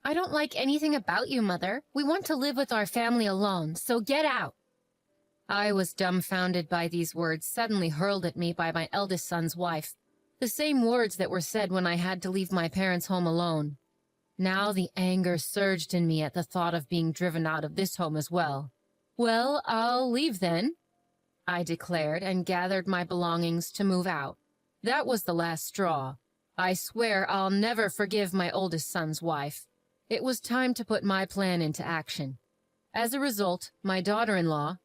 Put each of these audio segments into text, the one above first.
I don't like anything about you, Mother. We want to live with our family alone, so get out. I was dumbfounded by these words suddenly hurled at me by my eldest son's wife. The same words that were said when I had to leave my parents' home alone. Now the anger surged in me at the thought of being driven out of this home as well. Well, I'll leave then, I declared and gathered my belongings to move out. That was the last straw. I swear I'll never forgive my oldest son's wife. It was time to put my plan into action. As a result, my daughter-in-law,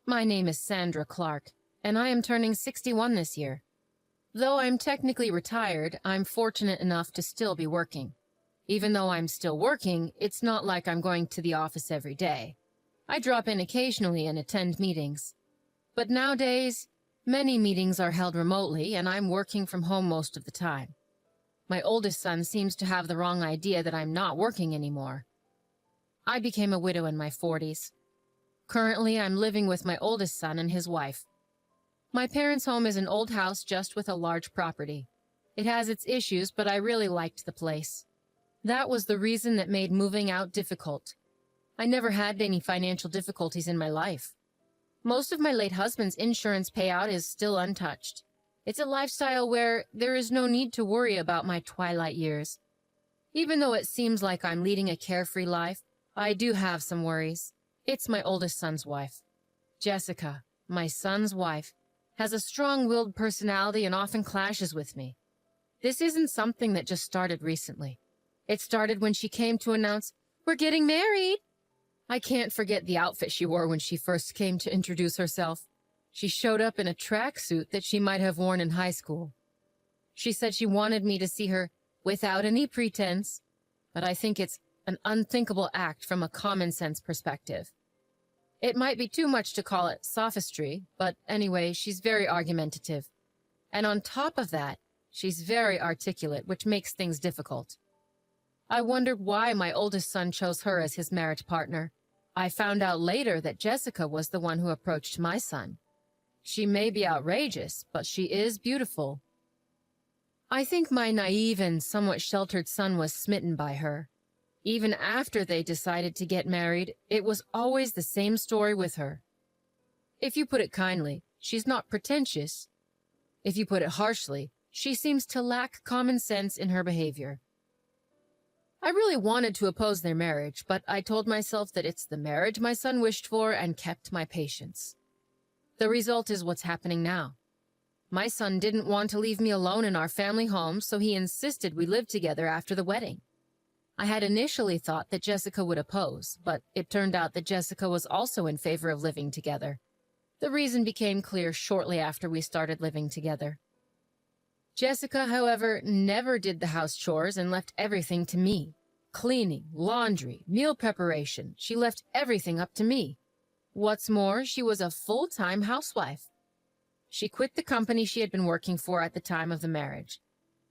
my name is Sandra Clark, and I am turning 61 this year. Though I'm technically retired, I'm fortunate enough to still be working. Even though I'm still working, it's not like I'm going to the office every day. I drop in occasionally and attend meetings. But nowadays, many meetings are held remotely, and I'm working from home most of the time. My oldest son seems to have the wrong idea that I'm not working anymore. I became a widow in my 40s. Currently, I'm living with my oldest son and his wife. My parents' home is an old house just with a large property. It has its issues, but I really liked the place. That was the reason that made moving out difficult. I never had any financial difficulties in my life. Most of my late husband's insurance payout is still untouched. It's a lifestyle where there is no need to worry about my twilight years. Even though it seems like I'm leading a carefree life, I do have some worries. It's my oldest son's wife. Jessica, my son's wife, has a strong-willed personality and often clashes with me. This isn't something that just started recently. It started when she came to announce, "We're getting married." I can't forget the outfit she wore when she first came to introduce herself. She showed up in a tracksuit that she might have worn in high school. She said she wanted me to see her without any pretense, but I think it's an unthinkable act from a common-sense perspective. It might be too much to call it sophistry, but anyway, she's very argumentative. And on top of that, she's very articulate, which makes things difficult. I wondered why my oldest son chose her as his marriage partner. I found out later that Jessica was the one who approached my son. She may be outrageous, but she is beautiful. I think my naive and somewhat sheltered son was smitten by her. Even after they decided to get married, it was always the same story with her. If you put it kindly, she's not pretentious. If you put it harshly, she seems to lack common sense in her behavior. I really wanted to oppose their marriage, but I told myself that it's the marriage my son wished for and kept my patience. The result is what's happening now. My son didn't want to leave me alone in our family home, so he insisted we live together after the wedding. I had initially thought that Jessica would oppose, but it turned out that Jessica was also in favor of living together. The reason became clear shortly after we started living together. Jessica, however, never did the house chores and left everything to me. Cleaning, laundry, meal preparation, she left everything up to me. What's more, she was a full-time housewife. She quit the company she had been working for at the time of the marriage.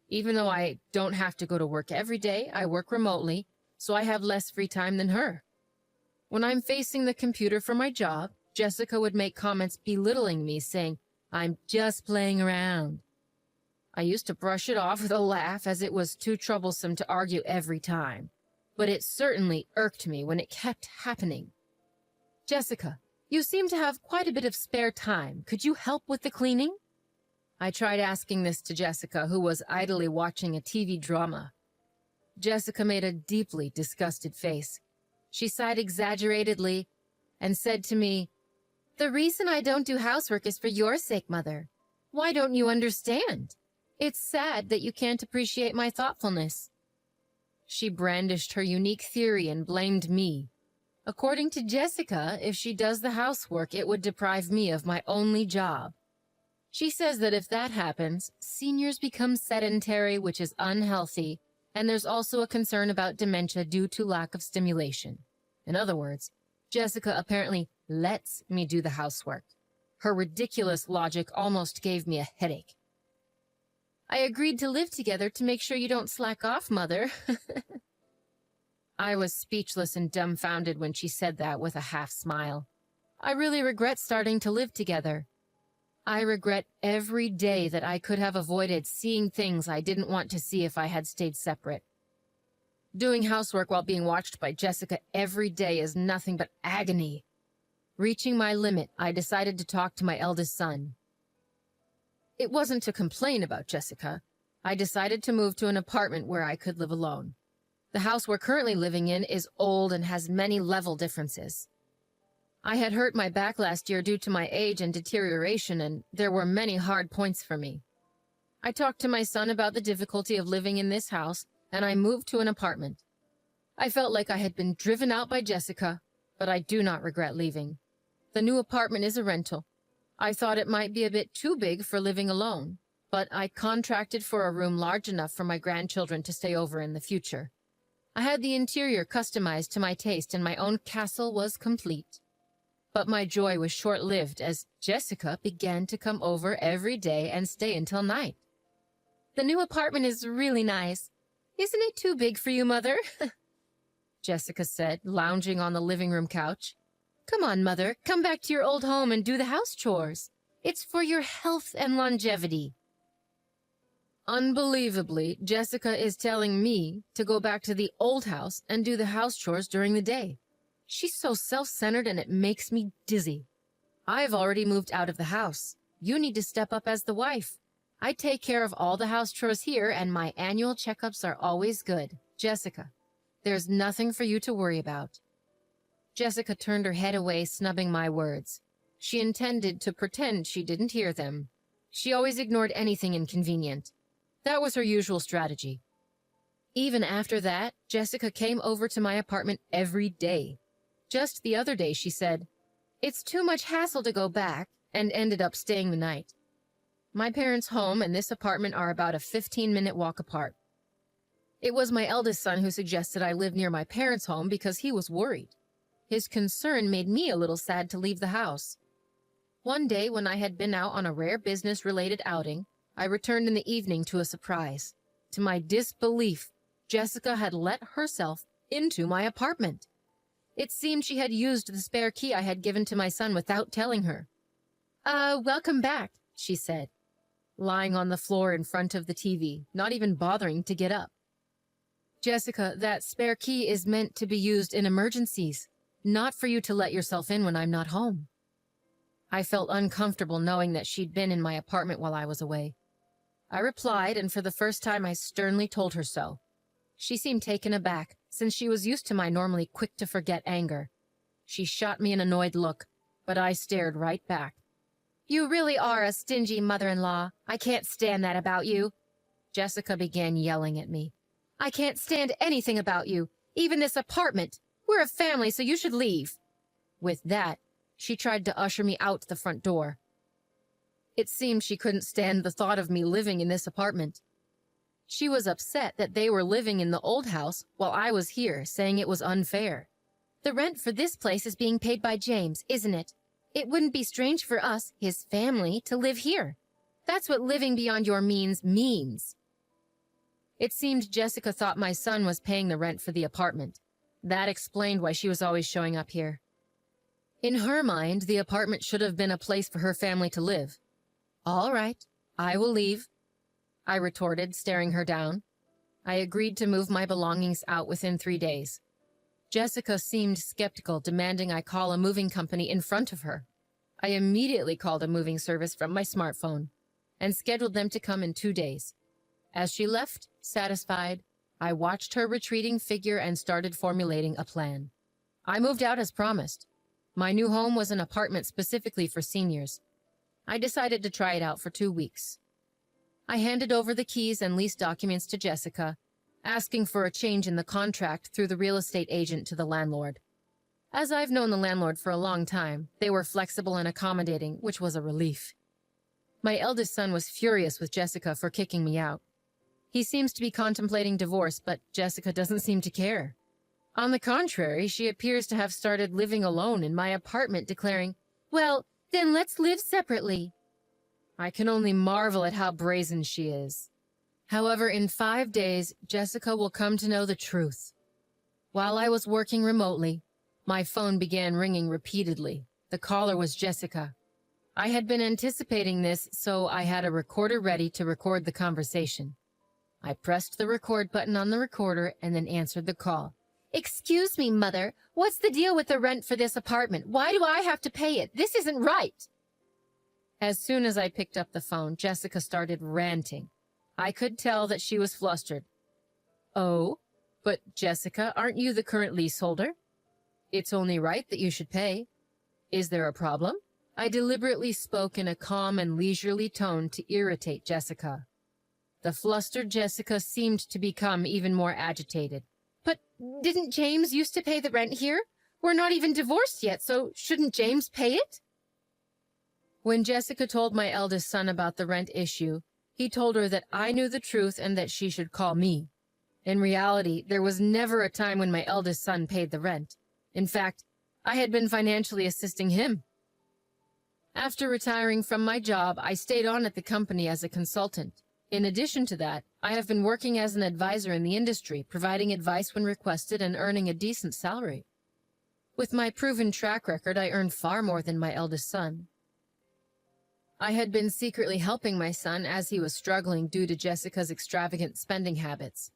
Even though I don't have to go to work every day, I work remotely, so I have less free time than her. When I'm facing the computer for my job, Jessica would make comments belittling me, saying, "I'm just playing around." I used to brush it off with a laugh as it was too troublesome to argue every time. But it certainly irked me when it kept happening. "Jessica, you seem to have quite a bit of spare time. Could you help with the cleaning?" I tried asking this to Jessica, who was idly watching a TV drama. Jessica made a deeply disgusted face. She sighed exaggeratedly and said to me, "The reason I don't do housework is for your sake, Mother. Why don't you understand? It's sad that you can't appreciate my thoughtfulness." She brandished her unique theory and blamed me. According to Jessica, if she does the housework, it would deprive me of my only job. She says that if that happens, seniors become sedentary, which is unhealthy, and there's also a concern about dementia due to lack of stimulation. In other words, Jessica apparently lets me do the housework. Her ridiculous logic almost gave me a headache. "I agreed to live together to make sure you don't slack off, Mother." I was speechless and dumbfounded when she said that with a half smile. I really regret starting to live together. I regret every day that I could have avoided seeing things I didn't want to see if I had stayed separate. Doing housework while being watched by Jessica every day is nothing but agony. Reaching my limit, I decided to talk to my eldest son. It wasn't to complain about Jessica. I decided to move to an apartment where I could live alone. The house we're currently living in is old and has many level differences. I had hurt my back last year due to my age and deterioration, and there were many hard points for me. I talked to my son about the difficulty of living in this house, and I moved to an apartment. I felt like I had been driven out by Jessica, but I do not regret leaving. The new apartment is a rental. I thought it might be a bit too big for living alone, but I contracted for a room large enough for my grandchildren to stay over in the future. I had the interior customized to my taste, and my own castle was complete. But my joy was short-lived as Jessica began to come over every day and stay until night. The new apartment is really nice. Isn't it too big for you, Mother? Jessica said, lounging on the living room couch. Come on, Mother, come back to your old home and do the house chores. It's for your health and longevity. Unbelievably, Jessica is telling me to go back to the old house and do the house chores during the day. She's so self-centered and it makes me dizzy. I've already moved out of the house. You need to step up as the wife. I take care of all the house chores here and my annual checkups are always good. Jessica, there's nothing for you to worry about. Jessica turned her head away, snubbing my words. She intended to pretend she didn't hear them. She always ignored anything inconvenient. That was her usual strategy. Even after that, Jessica came over to my apartment every day. Just the other day, she said, "It's too much hassle to go back," and ended up staying the night. My parents' home and this apartment are about a 15-minute walk apart. It was my eldest son who suggested I live near my parents' home because he was worried. His concern made me a little sad to leave the house. One day, when I had been out on a rare business-related outing, I returned in the evening to a surprise. To my disbelief, Jessica had let herself into my apartment. It seemed she had used the spare key I had given to my son without telling her. Welcome back," she said, lying on the floor in front of the TV, not even bothering to get up. "Jessica, that spare key is meant to be used in emergencies, not for you to let yourself in when I'm not home." I felt uncomfortable knowing that she'd been in my apartment while I was away. I replied, and for the first time I sternly told her so. She seemed taken aback, since she was used to my normally quick-to-forget anger. She shot me an annoyed look, but I stared right back. "You really are a stingy mother-in-law. I can't stand that about you." Jessica began yelling at me. "I can't stand anything about you, even this apartment. We're a family, so you should leave." With that, she tried to usher me out the front door. It seemed she couldn't stand the thought of me living in this apartment. She was upset that they were living in the old house while I was here, saying it was unfair. "The rent for this place is being paid by James, isn't it? It wouldn't be strange for us, his family, to live here. That's what living beyond your means means." It seemed Jessica thought my son was paying the rent for the apartment. That explained why she was always showing up here. In her mind, the apartment should have been a place for her family to live. "All right, I will leave," I retorted, staring her down. I agreed to move my belongings out within 3 days. Jessica seemed skeptical, demanding I call a moving company in front of her. I immediately called a moving service from my smartphone and scheduled them to come in 2 days. As she left, satisfied, I watched her retreating figure and started formulating a plan. I moved out as promised. My new home was an apartment specifically for seniors. I decided to try it out for 2 weeks. I handed over the keys and lease documents to Jessica, asking for a change in the contract through the real estate agent to the landlord. As I've known the landlord for a long time, they were flexible and accommodating, which was a relief. My eldest son was furious with Jessica for kicking me out. He seems to be contemplating divorce, but Jessica doesn't seem to care. On the contrary, she appears to have started living alone in my apartment, declaring, "Well, then let's live separately." I can only marvel at how brazen she is. However, in 5 days, Jessica will come to know the truth. While I was working remotely, my phone began ringing repeatedly. The caller was Jessica. I had been anticipating this, so I had a recorder ready to record the conversation. I pressed the record button on the recorder and then answered the call. "Excuse me, Mother. What's the deal with the rent for this apartment? Why do I have to pay it? This isn't right." As soon as I picked up the phone, Jessica started ranting. I could tell that she was flustered. "Oh, but Jessica, aren't you the current leaseholder? It's only right that you should pay. Is there a problem?" I deliberately spoke in a calm and leisurely tone to irritate Jessica. The flustered Jessica seemed to become even more agitated. "But didn't James used to pay the rent here? We're not even divorced yet, so shouldn't James pay it?" When Jessica told my eldest son about the rent issue, he told her that I knew the truth and that she should call me. In reality, there was never a time when my eldest son paid the rent. In fact, I had been financially assisting him. After retiring from my job, I stayed on at the company as a consultant. In addition to that, I have been working as an advisor in the industry, providing advice when requested and earning a decent salary. With my proven track record, I earned far more than my eldest son. I had been secretly helping my son as he was struggling due to Jessica's extravagant spending habits.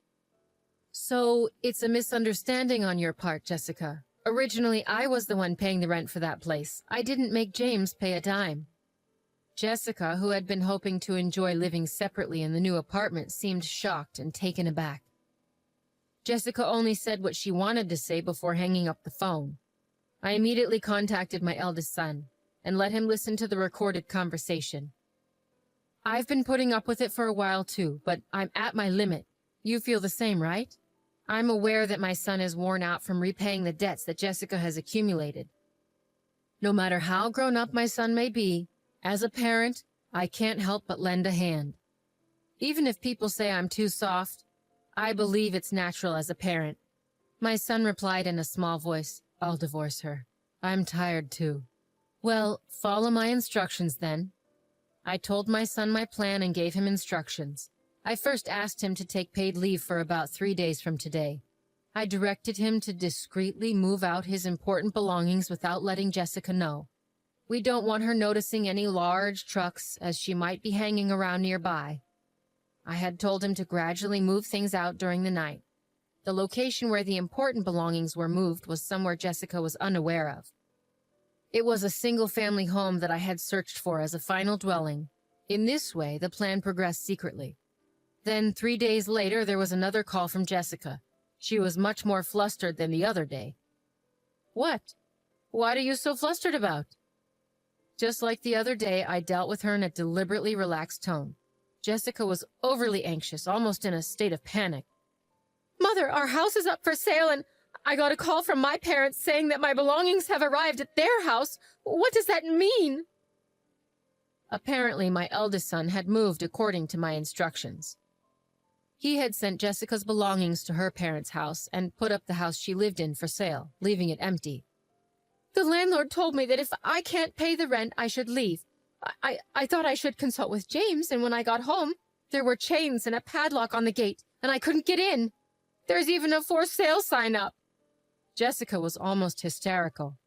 "So, it's a misunderstanding on your part, Jessica. Originally, I was the one paying the rent for that place. I didn't make James pay a dime." Jessica, who had been hoping to enjoy living separately in the new apartment, seemed shocked and taken aback. Jessica only said what she wanted to say before hanging up the phone. I immediately contacted my eldest son and let him listen to the recorded conversation. "I've been putting up with it for a while too, but I'm at my limit. You feel the same, right? I'm aware that my son is worn out from repaying the debts that Jessica has accumulated. No matter how grown up my son may be, as a parent, I can't help but lend a hand. Even if people say I'm too soft, I believe it's natural as a parent." My son replied in a small voice, "I'll divorce her. I'm tired too." "Well, follow my instructions then." I told my son my plan and gave him instructions. I first asked him to take paid leave for about 3 days from today. I directed him to discreetly move out his important belongings without letting Jessica know. We don't want her noticing any large trucks, as she might be hanging around nearby. I had told him to gradually move things out during the night. The location where the important belongings were moved was somewhere Jessica was unaware of. It was a single-family home that I had searched for as a final dwelling. In this way, the plan progressed secretly. Then, 3 days later, there was another call from Jessica. She was much more flustered than the other day. "What? What are you so flustered about?" Just like the other day, I dealt with her in a deliberately relaxed tone. Jessica was overly anxious, almost in a state of panic. "Mother, our house is up for sale and I got a call from my parents saying that my belongings have arrived at their house. What does that mean?" Apparently, my eldest son had moved according to my instructions. He had sent Jessica's belongings to her parents' house and put up the house she lived in for sale, leaving it empty. "The landlord told me that if I can't pay the rent, I should leave. I thought I should consult with James, and when I got home, there were chains and a padlock on the gate, and I couldn't get in. There's even a for sale sign up." Jessica was almost hysterical.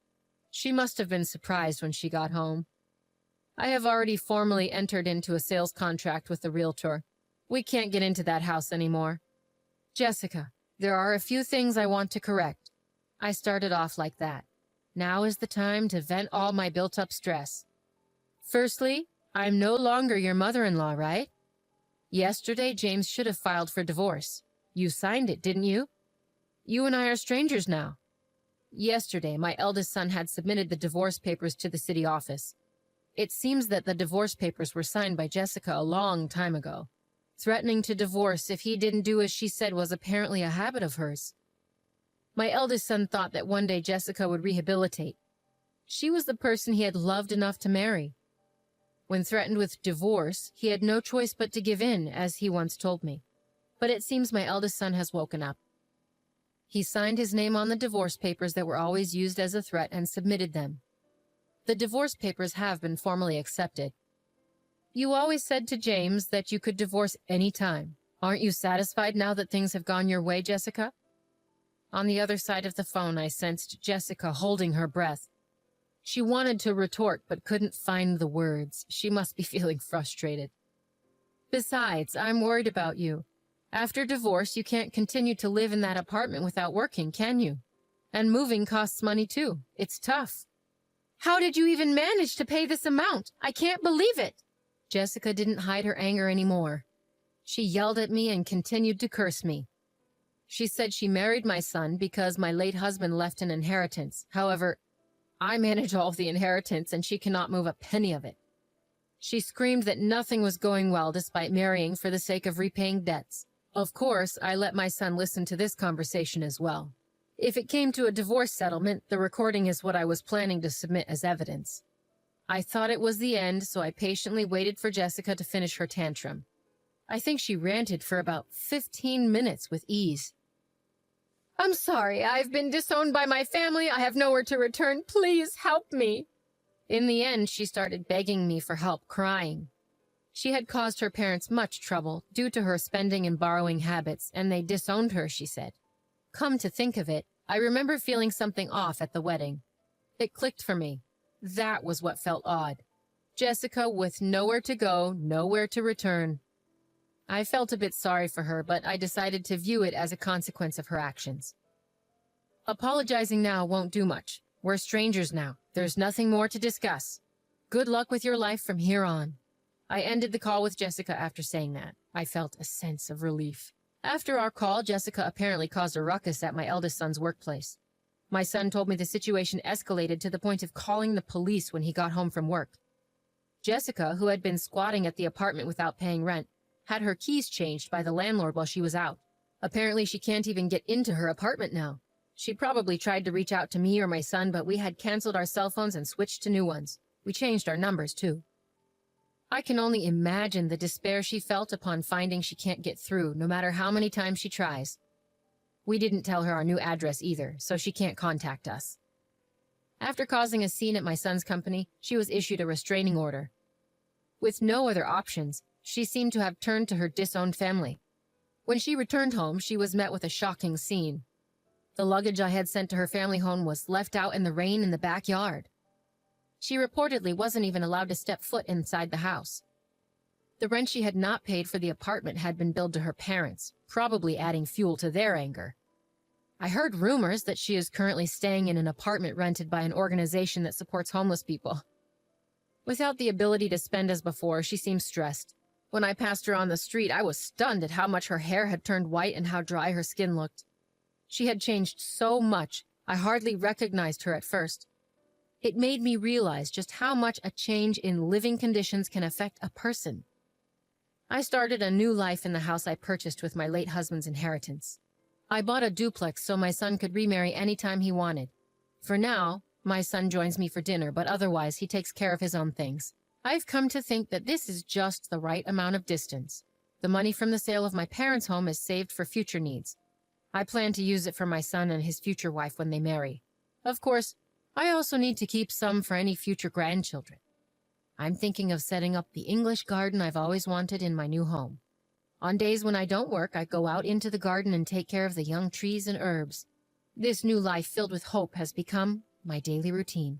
She must have been surprised when she got home. I have already formally entered into a sales contract with the realtor. We can't get into that house anymore. "Jessica, there are a few things I want to correct." I started off like that. Now is the time to vent all my built-up stress. "Firstly, I'm no longer your mother-in-law, right? Yesterday, James should have filed for divorce. You signed it, didn't you? You and I are strangers now. Yesterday, my eldest son had submitted the divorce papers to the city office. It seems that the divorce papers were signed by Jessica a long time ago. Threatening to divorce if he didn't do as she said was apparently a habit of hers. My eldest son thought that one day Jessica would rehabilitate. She was the person he had loved enough to marry. When threatened with divorce, he had no choice but to give in, as he once told me. But it seems my eldest son has woken up. He signed his name on the divorce papers that were always used as a threat and submitted them. The divorce papers have been formally accepted. You always said to James that you could divorce any time. Aren't you satisfied now that things have gone your way, Jessica? On the other side of the phone, I sensed Jessica holding her breath. She wanted to retort, but couldn't find the words. She must be feeling frustrated. Besides, I'm worried about you. After divorce, you can't continue to live in that apartment without working, can you? And moving costs money too. It's tough. How did you even manage to pay this amount? I can't believe it. Jessica didn't hide her anger anymore. She yelled at me and continued to curse me. She said she married my son because my late husband left an inheritance. However, I manage all of the inheritance and she cannot move a penny of it. She screamed that nothing was going well despite marrying for the sake of repaying debts. Of course, I let my son listen to this conversation as well. If it came to a divorce settlement, the recording is what I was planning to submit as evidence. I thought it was the end, so I patiently waited for Jessica to finish her tantrum. I think she ranted for about 15 minutes with ease. I'm sorry, I've been disowned by my family. I have nowhere to return. Please help me. In the end, she started begging me for help, crying. She had caused her parents much trouble due to her spending and borrowing habits, and they disowned her, she said. Come to think of it, I remember feeling something off at the wedding. It clicked for me. That was what felt odd. Jessica with nowhere to go, nowhere to return. I felt a bit sorry for her, but I decided to view it as a consequence of her actions. Apologizing now won't do much. We're strangers now. There's nothing more to discuss. Good luck with your life from here on. I ended the call with Jessica after saying that. I felt a sense of relief. After our call, Jessica apparently caused a ruckus at my eldest son's workplace. My son told me the situation escalated to the point of calling the police when he got home from work. Jessica, who had been squatting at the apartment without paying rent, had her keys changed by the landlord while she was out. Apparently, she can't even get into her apartment now. She probably tried to reach out to me or my son, but we had canceled our cell phones and switched to new ones. We changed our numbers, too. I can only imagine the despair she felt upon finding she can't get through, no matter how many times she tries. We didn't tell her our new address either, so she can't contact us. After causing a scene at my son's company, she was issued a restraining order. With no other options, she seemed to have turned to her disowned family. When she returned home, she was met with a shocking scene. The luggage I had sent to her family home was left out in the rain in the backyard. She reportedly wasn't even allowed to step foot inside the house. The rent she had not paid for the apartment had been billed to her parents, probably adding fuel to their anger. I heard rumors that she is currently staying in an apartment rented by an organization that supports homeless people. Without the ability to spend as before, she seemed stressed. When I passed her on the street, I was stunned at how much her hair had turned white and how dry her skin looked. She had changed so much, I hardly recognized her at first. It made me realize just how much a change in living conditions can affect a person. I started a new life in the house I purchased with my late husband's inheritance. I bought a duplex so my son could remarry anytime he wanted. For now, my son joins me for dinner, but otherwise he takes care of his own things. I've come to think that this is just the right amount of distance. The money from the sale of my parents' home is saved for future needs. I plan to use it for my son and his future wife when they marry. Of course, I also need to keep some for any future grandchildren. I'm thinking of setting up the English garden I've always wanted in my new home. On days when I don't work, I go out into the garden and take care of the young trees and herbs. This new life filled with hope has become my daily routine.